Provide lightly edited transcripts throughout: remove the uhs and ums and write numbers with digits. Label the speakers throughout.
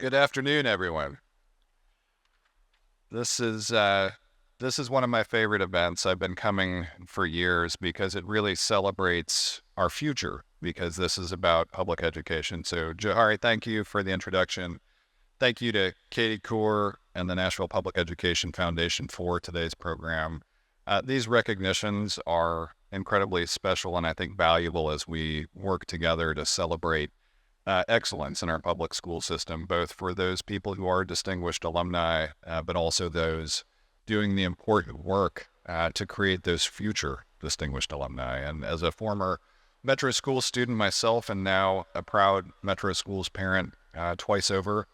Speaker 1: Good afternoon, everyone. This is uh, this is one of my favorite events. I've been coming for years because it really celebrates our future. Because this is about public education. So, Johari, thank you for the introduction. Thank you to Katie Kaur and the Nashville Public Education Foundation for today's program. These recognitions are incredibly special and I think valuable as we work together to celebrate excellence in our public school system, both for those people who are distinguished alumni, but also those doing the important work to create those future distinguished alumni. And as a former Metro Schools student myself, and now a proud Metro Schools parent twice over,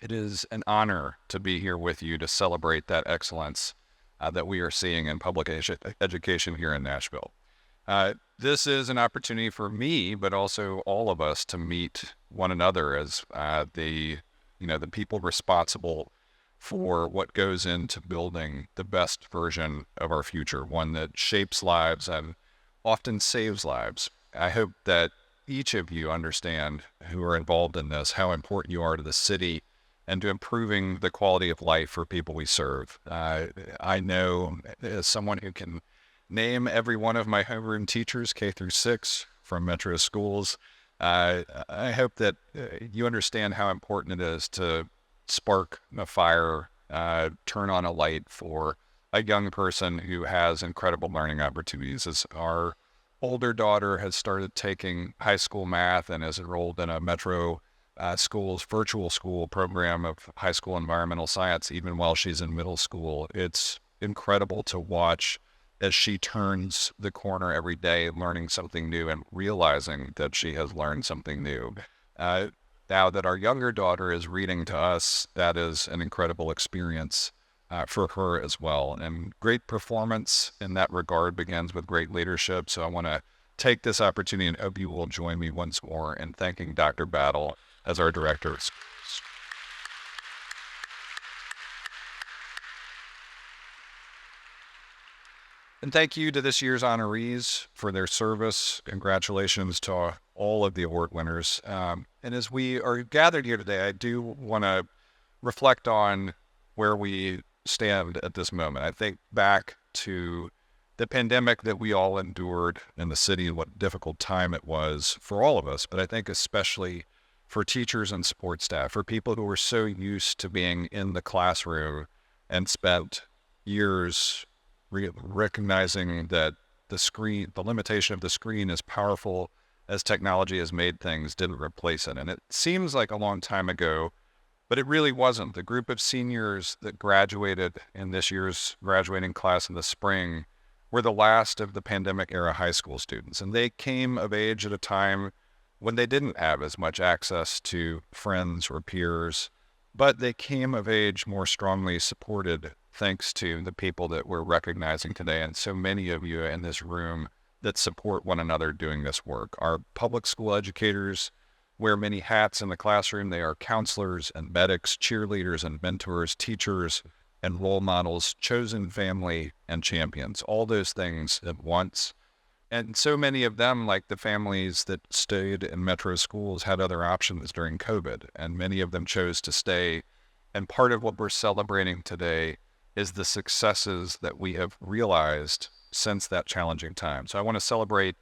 Speaker 1: it is an honor to be here with you to celebrate that excellence that we are seeing in public education here in Nashville. This is an opportunity for me, but also all of us to meet one another as the people responsible for what goes into building the best version of our future, one that shapes lives and often saves lives. I hope that each of you understand who are involved in this, how important you are to the city and to improving the quality of life for people we serve. I know as someone who can name every one of my homeroom teachers, K through 6, from Metro Schools. I hope that you understand how important it is to spark a fire, turn on a light for a young person who has incredible learning opportunities. As our older daughter has started taking high school math and is enrolled in a Metro Schools virtual school program of high school environmental science, even while she's in middle school, it's incredible to watch as she turns the corner every day, learning something new and realizing that she has learned something new. Now that our younger daughter is reading to us, that is an incredible experience for her as well. And great performance in that regard begins with great leadership. So I want to take this opportunity and hope you will join me once more in thanking Dr. Battle as our director of schools. And thank you to this year's honorees for their service. Congratulations to all of the award winners. And as we are gathered here today, I do want to reflect on where we stand at this moment. I think back to the pandemic that we all endured in the city and what a difficult time it was for all of us, but I think especially for teachers and support staff, for people who were so used to being in the classroom and spent years recognizing that the limitation of the screen, as powerful as technology has made things, didn't replace it. And it seems like a long time ago, but it really wasn't. The group of seniors that graduated in this year's graduating class in the spring were the last of the pandemic era high school students. And they came of age at a time when they didn't have as much access to friends or peers, but they came of age more strongly supported thanks to the people that we're recognizing today, and so many of you in this room that support one another doing this work. Our public school educators wear many hats in the classroom. They are counselors and medics, cheerleaders and mentors, teachers and role models, chosen family and champions, all those things at once. And so many of them, like the families that stayed in Metro Schools, had other options during COVID, and many of them chose to stay. And part of what we're celebrating today is the successes that we have realized since that challenging time. So I want to celebrate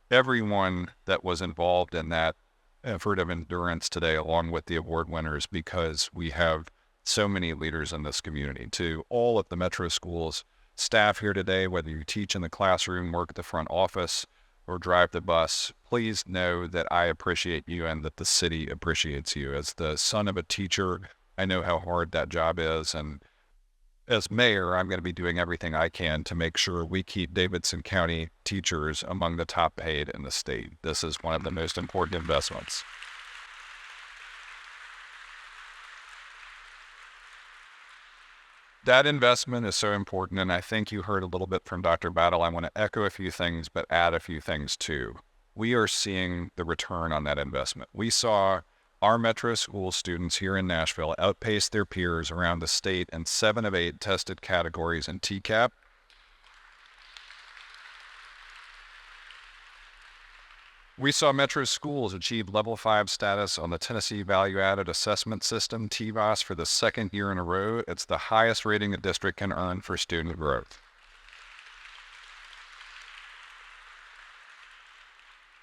Speaker 1: everyone that was involved in that effort of endurance today, along with the award winners, because we have so many leaders in this community. To all of the Metro Schools staff here today, whether you teach in the classroom, work at the front office, or drive the bus, please know that I appreciate you and that the city appreciates you. As the son of a teacher, I know how hard that job is, and as mayor, I'm going to be doing everything I can to make sure we keep Davidson County teachers among the top paid in the state. This is one of the most important investments. That investment is so important, and I think you heard a little bit from Dr. Battle. I want to echo a few things, but add a few things too. We are seeing the return on that investment. We saw our Metro School students here in Nashville outpace their peers around the state in 7 of 8 tested categories in TCAP. We saw Metro Schools achieve Level 5 status on the Tennessee Value Added Assessment System, TVAS, for the second year in a row. It's the highest rating a district can earn for student growth.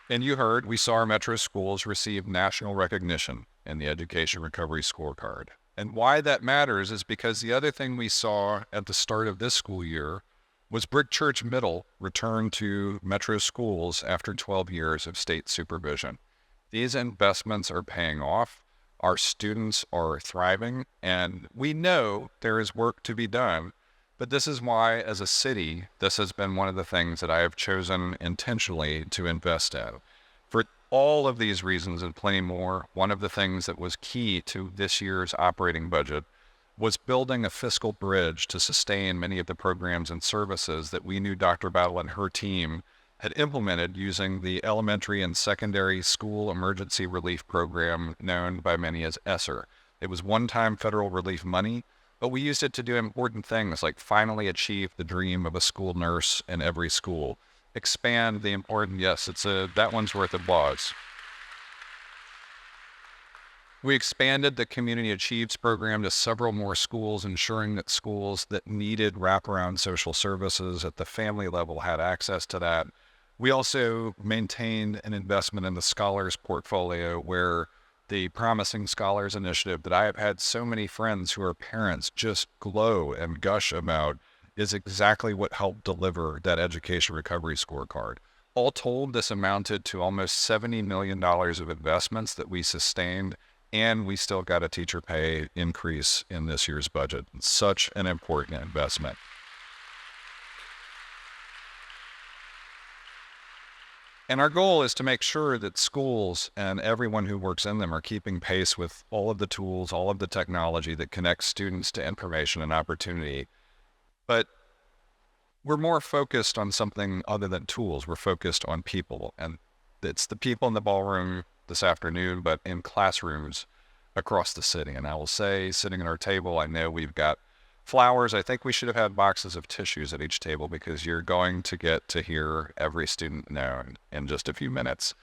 Speaker 1: And you heard, we saw our Metro Schools receive national recognition in the Education Recovery Scorecard. And why that matters is because the other thing we saw at the start of this school year was Brick Church Middle returned to Metro Schools after 12 years of state supervision. These investments are paying off. Our students are thriving, and we know there is work to be done. But this is why, as a city, this has been one of the things that I have chosen intentionally to invest in. For all of these reasons and plenty more, one of the things that was key to this year's operating budget was building a fiscal bridge to sustain many of the programs and services that we knew Dr. Battle and her team had implemented using the Elementary and Secondary School Emergency Relief Program known by many as ESSER. It was one-time federal relief money, but we used it to do important things like finally achieve the dream of a school nurse in every school, expand the important, yes, that one's worth applause. We expanded the Community Achieves program to several more schools, ensuring that schools that needed wraparound social services at the family level had access to that. We also maintained an investment in the Scholars portfolio, where the Promising Scholars Initiative that I have had so many friends who are parents just glow and gush about is exactly what helped deliver that Education Recovery Scorecard. All told, this amounted to almost $70 million of investments that we sustained, and we still got a teacher pay increase in this year's budget. Such an important investment. And our goal is to make sure that schools and everyone who works in them are keeping pace with all of the tools, all of the technology that connects students to information and opportunity. But we're more focused on something other than tools. We're focused on people. And it's the people in the ballroom this afternoon, but in classrooms across the city. And I will say, sitting at our table, I know we've got flowers. I think we should have had boxes of tissues at each table, because you're going to get to hear every student now in just a few minutes.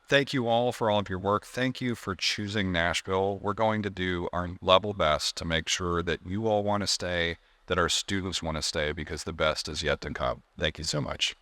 Speaker 1: Thank you all for all of your work. Thank you for choosing Nashville. We're going to do our level best to make sure that you all want to stay, that our students want to stay, because the best is yet to come. Thank you so much.